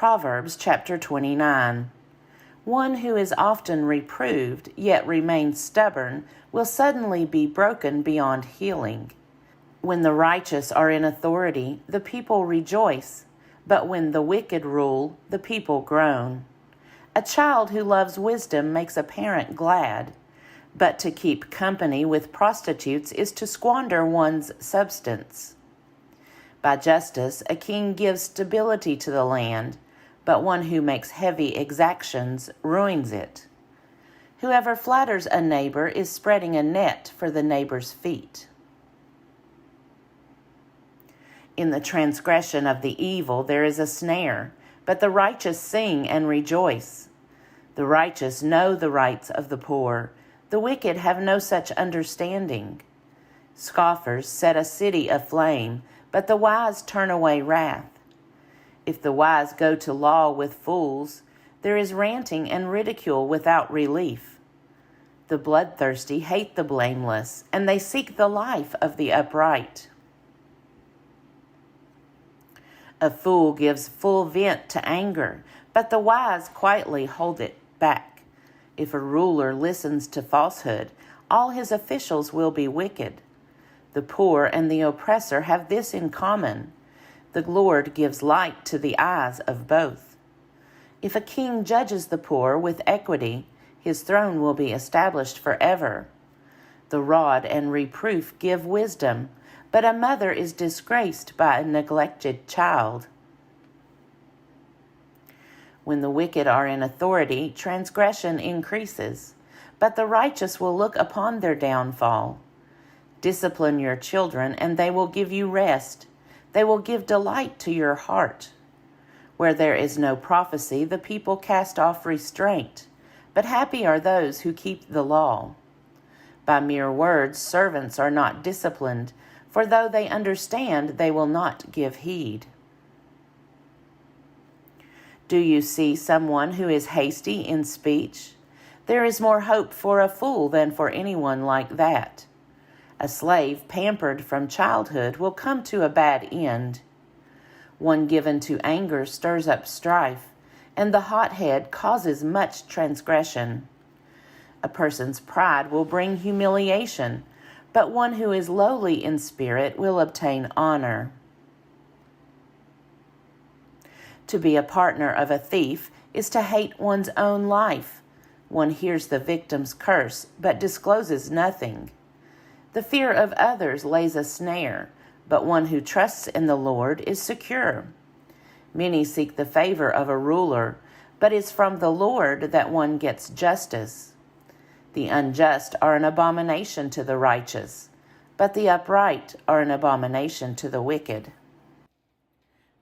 Proverbs chapter 29. One who is often reproved, yet remains stubborn, will suddenly be broken beyond healing. When the righteous are in authority, the people rejoice, but when the wicked rule, the people groan. A child who loves wisdom makes a parent glad, but to keep company with prostitutes is to squander one's substance. By justice, a king gives stability to the land, but one who makes heavy exactions ruins it. Whoever flatters a neighbor is spreading a net for the neighbor's feet. In the transgression of the evil there is a snare, but the righteous sing and rejoice. The righteous know the rights of the poor. The wicked have no such understanding. Scoffers set a city aflame, but the wise turn away wrath. If the wise go to law with fools, there is ranting and ridicule without relief. The bloodthirsty hate the blameless, and they seek the life of the upright. A fool gives full vent to anger, but the wise quietly hold it back. If a ruler listens to falsehood, all his officials will be wicked. The poor and the oppressor have this in common: the Lord gives light to the eyes of both. If a king judges the poor with equity, his throne will be established forever. The rod and reproof give wisdom, but a mother is disgraced by a neglected child. When the wicked are in authority, transgression increases, but the righteous will look upon their downfall. Discipline your children, and they will give you rest. They will give delight to your heart. Where there is no prophecy, the people cast off restraint, but happy are those who keep the law. By mere words, servants are not disciplined, for though they understand, they will not give heed. Do you see someone who is hasty in speech? There is more hope for a fool than for anyone like that. A slave pampered from childhood will come to a bad end. One given to anger stirs up strife, and the hot head causes much transgression. A person's pride will bring humiliation, but one who is lowly in spirit will obtain honor. To be a partner of a thief is to hate one's own life. One hears the victim's curse, but discloses nothing. The fear of others lays a snare, but one who trusts in the Lord is secure. Many seek the favor of a ruler, but it's from the Lord that one gets justice. The unjust are an abomination to the righteous, but the upright are an abomination to the wicked.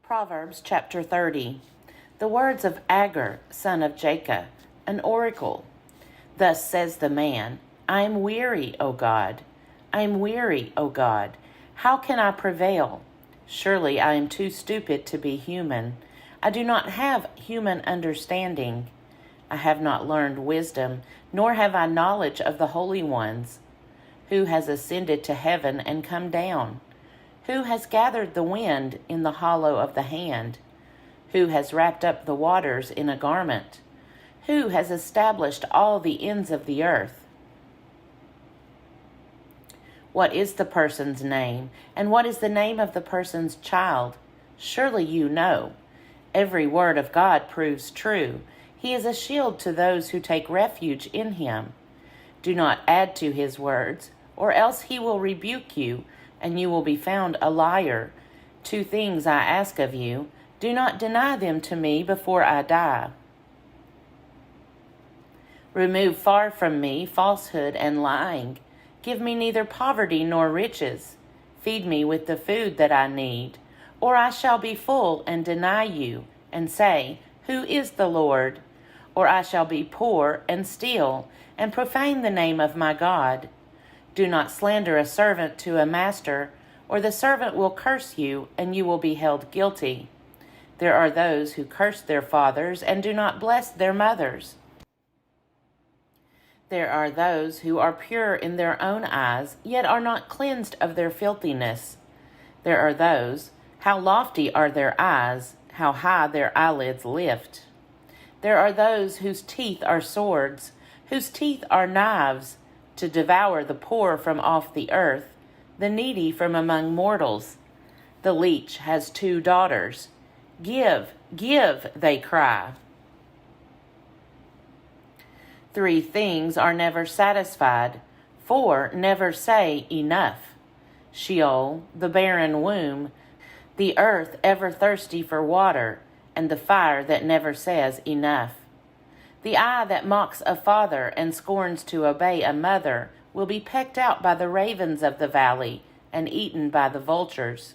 Proverbs chapter 30. The words of Agur, son of Jacob, an oracle. Thus says the man, I am weary, O God. I am weary, O God. How can I prevail? Surely I am too stupid to be human. I do not have human understanding. I have not learned wisdom, nor have I knowledge of the holy ones. Who has ascended to heaven and come down? Who has gathered the wind in the hollow of the hand? Who has wrapped up the waters in a garment? Who has established all the ends of the earth? What is the person's name, and what is the name of the person's child? Surely you know. Every word of God proves true. He is a shield to those who take refuge in him. Do not add to his words, or else he will rebuke you, and you will be found a liar. 2 things I ask of you. Do not deny them to me before I die. Remove far from me falsehood and lying. Give me neither poverty nor riches. Feed me with the food that I need, or I shall be full and deny you, and say, Who is the Lord? Or I shall be poor and steal, and profane the name of my God. Do not slander a servant to a master, or the servant will curse you, and you will be held guilty. There are those who curse their fathers and do not bless their mothers. There are those who are pure in their own eyes, yet are not cleansed of their filthiness. There are those, how lofty are their eyes, how high their eyelids lift. There are those whose teeth are swords, whose teeth are knives, to devour the poor from off the earth, the needy from among mortals. The leech has 2 daughters. Give, give, they cry. 3 things are never satisfied, 4 never say enough. Sheol, the barren womb, the earth ever thirsty for water, and the fire that never says enough. The eye that mocks a father and scorns to obey a mother will be pecked out by the ravens of the valley and eaten by the vultures.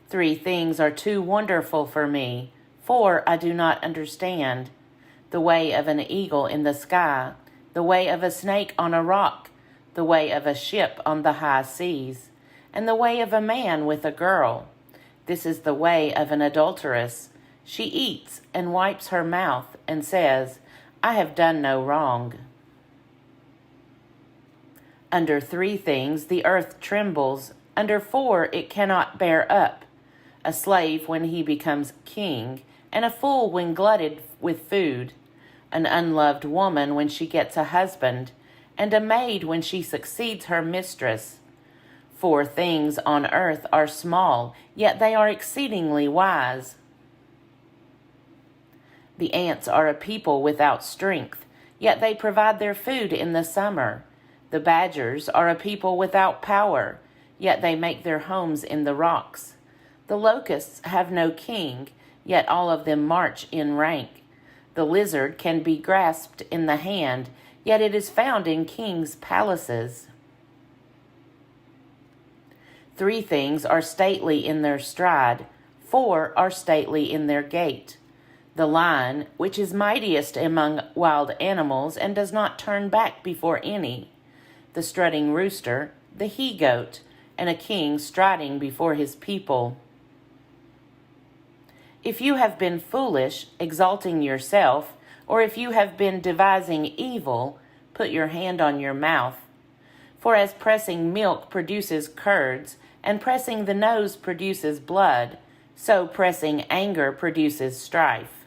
3 things are too wonderful for me, 4 I do not understand. The way of an eagle in the sky, the way of a snake on a rock, the way of a ship on the high seas, and the way of a man with a girl. This is the way of an adulteress. She eats and wipes her mouth and says, I have done no wrong. Under 3 things the earth trembles, under 4 it cannot bear up. A slave when he becomes king, and a fool when glutted with food. An unloved woman when she gets a husband, and a maid when she succeeds her mistress. 4 things on earth are small, yet they are exceedingly wise. The ants are a people without strength, yet they provide their food in the summer. The badgers are a people without power, yet they make their homes in the rocks. The locusts have no king, yet all of them march in rank. The lizard can be grasped in the hand, yet it is found in kings' palaces. 3 things are stately in their stride, 4 are stately in their gait. The lion, which is mightiest among wild animals and does not turn back before any. The strutting rooster, the he-goat, and a king striding before his people. If you have been foolish, exalting yourself, or if you have been devising evil, put your hand on your mouth. For as pressing milk produces curds, and pressing the nose produces blood, so pressing anger produces strife.